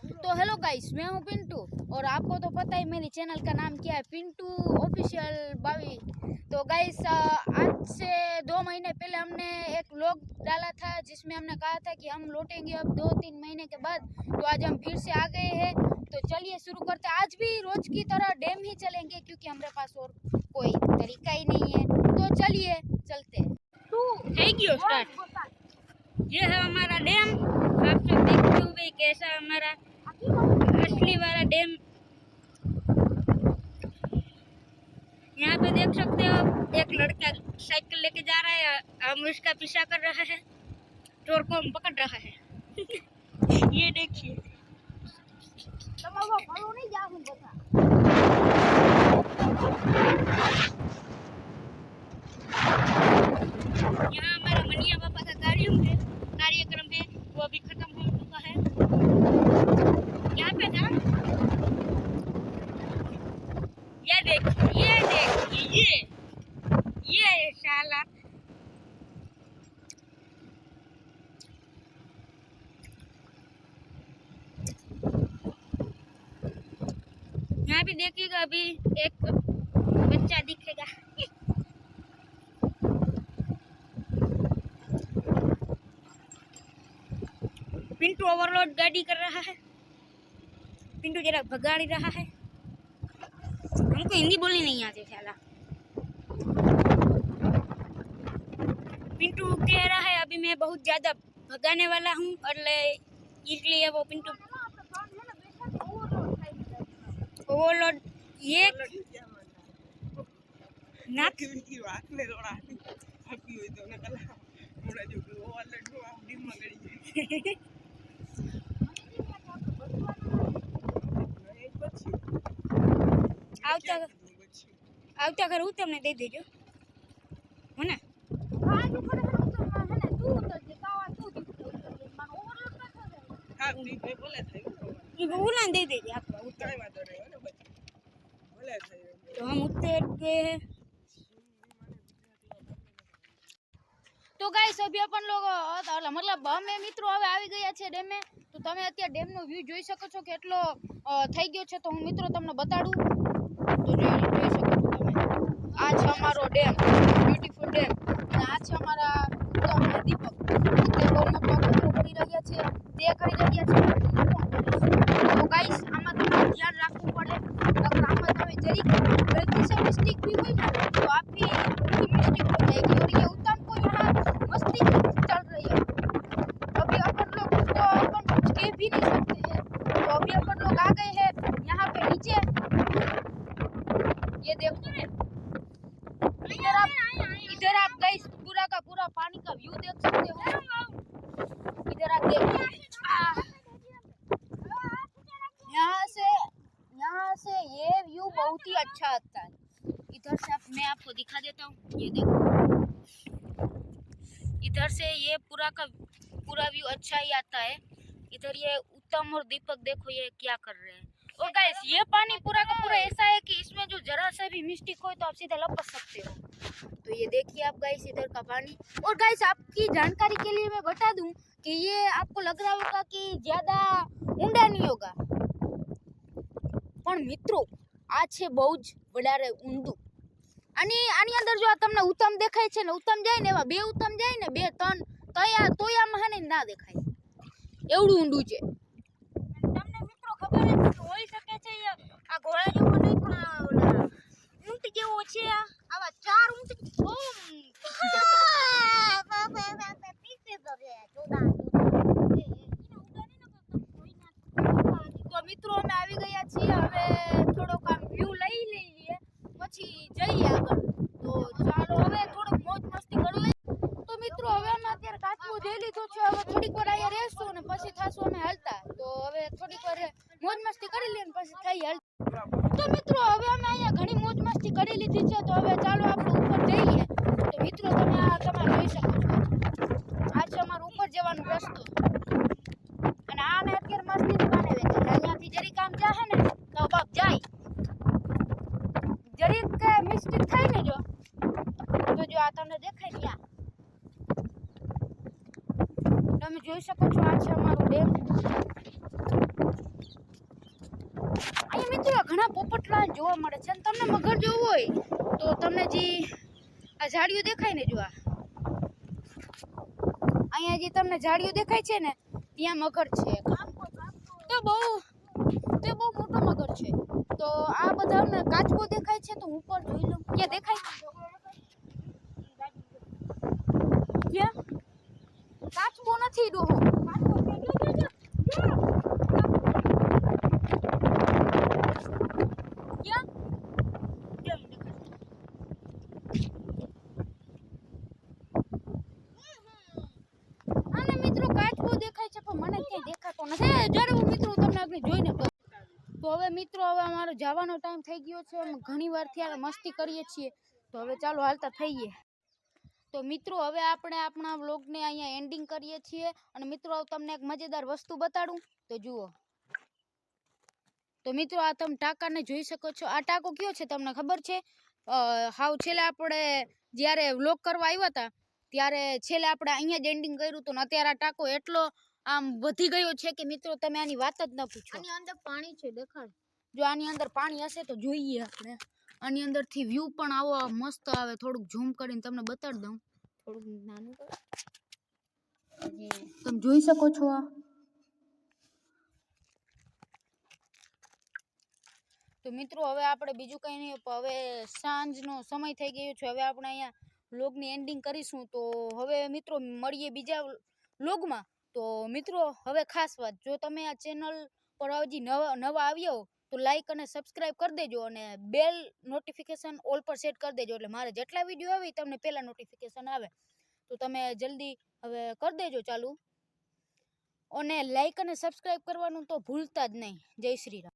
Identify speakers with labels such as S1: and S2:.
S1: तो hello guys, मैं हूँ पिंटू और आपको तो पता ही मेरी चैनल का नाम क्या है, पिंटू ऑफिशियल बावी। तो गाइस आज से 2 महीने पहले हमने एक व्लॉग डाला था जिसमें हमने कहा था कि हम लौटेंगे अब 2-3 महीने के बाद। तो आज हम फिर से आ गए हैं। तो चलिए शुरू करते हैं। आज भी रोज की तरह डैम ही चलेंगे क्योंकि हमारे पास और कोई तरीका ही नहीं है। तो चलिए चलते हैं।
S2: ये है हमारा डैम। आप सब देखते हुए कैसा हमारा असली वाला डैम। यहाँ पे देख सकते हो एक लड़का साइकिल लेके जा रहा है, हम उसका पीछा कर रहा है, चोर को हम पकड़ रहा है। ये देखिए। यहाँ हमारा मनिया पापा का कार्यक्रम है, वो अभी खत्म हो चुका है। यहाँ पे था, ये देखिए, ये शाला। यहाँ पे देखिएगा, अभी एक बच्चा दिखेगा। पिंटू ओवरलोड गाड़ी कर रहा है। पिंटू जरा भगाड़ी रहा है। हमको हिंदी बोलनी नहीं आती शाला। पिंटू कह रहा है अभी मैं बहुत ज्यादा भगाने वाला हूँ और इसलिए वो पिंटू ओवरलोड ये આવતા ઘર હું તમને દઈ દેજો હો ને। उला दे दीजिए आपको तो हम उतर गए हैं।
S1: तो गाइस अभी अपन लोग मतलब અમે મિત્રો હવે આવી ગયા છે ડેમે। તો તમે અત્યારે ડેમનો વ્યૂ જોઈ શકો છો કેટલો થઈ ગયો છે। તો હું મિત્રો તમને બતાડું તો જોઈ શકો છો તમે। આ છે અમારો ડેમ, બ્યુટીફુલ ડેમ। અને આ છે અમારા દીપક, તે બોરમાં પકડો કરી રહ્યા છે, તે કરી રહ્યા છે। તો ગાइस આમાં તમારે ધ્યાન રાખવું પડે, નકર આમાં તમે જરીક गलती से मिस्टेक भी हुई ना तो आपकी मिस्टेक हो जाएगी। और ये उत्तम को यहाँ मस्ती चल रही है। अभी अपन लोग उसको अपन कुछ कह भी नहीं सकते हैं। तो अभी अपन लोग आ गए हैं यहाँ पे नीचे। ये देखो इधर आप गाइस पूरा का पूरा पानी का व्यू देख सकते हो। इधर आप देखो, यहाँ से ये व्यू बहुत ही अच्छा आता है। इधर से मैं आपको दिखा देता हूँ, ये देखो इधर से ये पूरा का पूरा व्यू अच्छा ही आता है। इधर ये उत्तम और दीपक देखो ये क्या कर रहे हैं। और गाइस ये पानी पूरा का पूरा ऐसा है कि इसमें जो जरा सा भी मिस्टेक हो तो आप सीधा लपक सकते हो। तो ये देखिए आप गाइस इधर का पानी। और गाइस आपकी जानकारी के लिए मैं बता दूं कि ये आपको लग रहा होगा कि ज्यादा ऊंडा नहीं होगा, પણ મિત્રો આ છે બહુ જ વધારે ઊંડું। આની અંદર જો તમને ઉત્તમ દેખાય છે ને, ઉત્તમ જાય ને એવા બે ઉત્તમ જાય ને 2-3 તોય આમાં હે ને ના દેખાય, એવડું ઊંડું છે।
S2: તમને મિત્રો ખબર જ હોઈ શકે છે આ ઘોડા જેવો નહીં પણ ઓલા ઊંટ જેવો છે। આવા 4 ઊંટ
S1: તો મિત્રો અમે આવી ગયા છીએ। હવે થોડોક આમ વ્યૂ લઈ લઈએ પછી જઈએ આગળ। તો ચાલો હવે થોડોક મોજ મસ્તી કરી લઈએ। તો મિત્રો હવે અમે અત્યારે કાચબો જઈ લીધો છે। હવે થોડીક વાર અહીંયા રહેશું ને પછી થાશું અમે હાલતા। તો હવે થોડીક વાર મોજ મસ્તી કરી લઈએ ને પછી થઈ હાલતા। તો મિત્રો હવે અમે અહીંયા ઘણી મોજ મસ્તી કરી લીધી છે। તો હવે ચાલો આપણે ઉપર જઈએ। તો મિત્રો તમે જોઈ શકો છો, આ છે અમારો ઉપર જવાનો રસ્તો। અને આને અત્યારે મસ્તી બનાવે છે, અહીંયાથી જરીક આમ જાહે ને તો બાપ જાય, જરીક મિસ્ટેક જગ્યાએ જોવા મળે છે. અને તમને મગર જોવું હોય તો તમને જે આ ઝાડીઓ દેખાય ને, જો અહીંયા જે તમને ઝાડીઓ દેખાય છે ને, ત્યાં મગર છે. તો બહુ મોટો મગર છે. તો આ બધા અમને કાચબો દેખાય છે, તો હું પણ જોઈ લઉં. ક્યાં દેખાય? ક્યાં? કાચબો નથી ડોહો. ક્યાં? આને મિત્રો કાચબો દેખાય છે, પણ મને ક્યાંય દેખાતો નથી. જ્યારે હું મિત્રો તમને આગળ જોઈને તો હવે મિત્રો હવે અમારો જવાનો ટાઈમ થઈ ગયો છે. અમે ઘણી વાર થયા મસ્તી કરીએ છીએ, તો હવે ચાલો હાલતા થઈએ. તો મિત્રો હવે આપણે આપણા વ્લોગને અહીંયા એન્ડિંગ કરીએ છીએ. અને મિત્રો તમને એક મજેદાર વસ્તુ બતાડું તો જુઓ. તો મિત્રો આ તમે ટાંકાને જોઈ શકો છો. આ ટાંકો કયો છે તમને ખબર છે? હાવ છેલ્લે આપણે જ્યારે વ્લોગ કરવા આવ્યા હતા ત્યારે છેલ્લે આપણે અહીંયા જ એન્ડિંગ કર્યું હતું. ને અત્યારે આ ટાંકો એટલો આમ વધી ગયો છે કે મિત્રો તમે આની વાત જ ન પૂછો.
S2: આની અંદર પાણી છે, દેખાડ.
S1: જો આની અંદર પાણી હશે તો જોઈએ આપણે. આની અંદરથી વ્યૂ પણ આવો મસ્ત આવે. થોડુંક ઝૂમ કરીને તમને બતાડી દઉં.
S2: થોડુંક નાનું કર.
S1: તમે જોઈ શકો છો. આ તો મિત્રો હવે આપણે બીજું કંઈ નહીં, હવે સાંજનો સમય થઈ ગયો છે. હવે આપણે અહીંયા વ્લોગની એન્ડિંગ કરીશું. તો હવે મિત્રો મળીએ બીજા વ્લોગમાં. તો મિત્રો હવે ખાસ વાત, જો તમે આ ચેનલ પર હજી નવા આવ્યા હો તો લાઈક અને સબસ્ક્રાઈબ કરી દેજો. અને બેલ નોટિફિકેશન ઓલ પર સેટ કરી દેજો, એટલે મારે જેટલા વિડીયો આવે તમને પહેલાં નોટિફિકેશન આવે. તો તમે જલ્દી હવે કરી દેજો ચાલુ. અને લાઈક અને સબસ્ક્રાઈબ કરવાનું તો ભૂલતા જ નહીં. જય શ્રી રામ.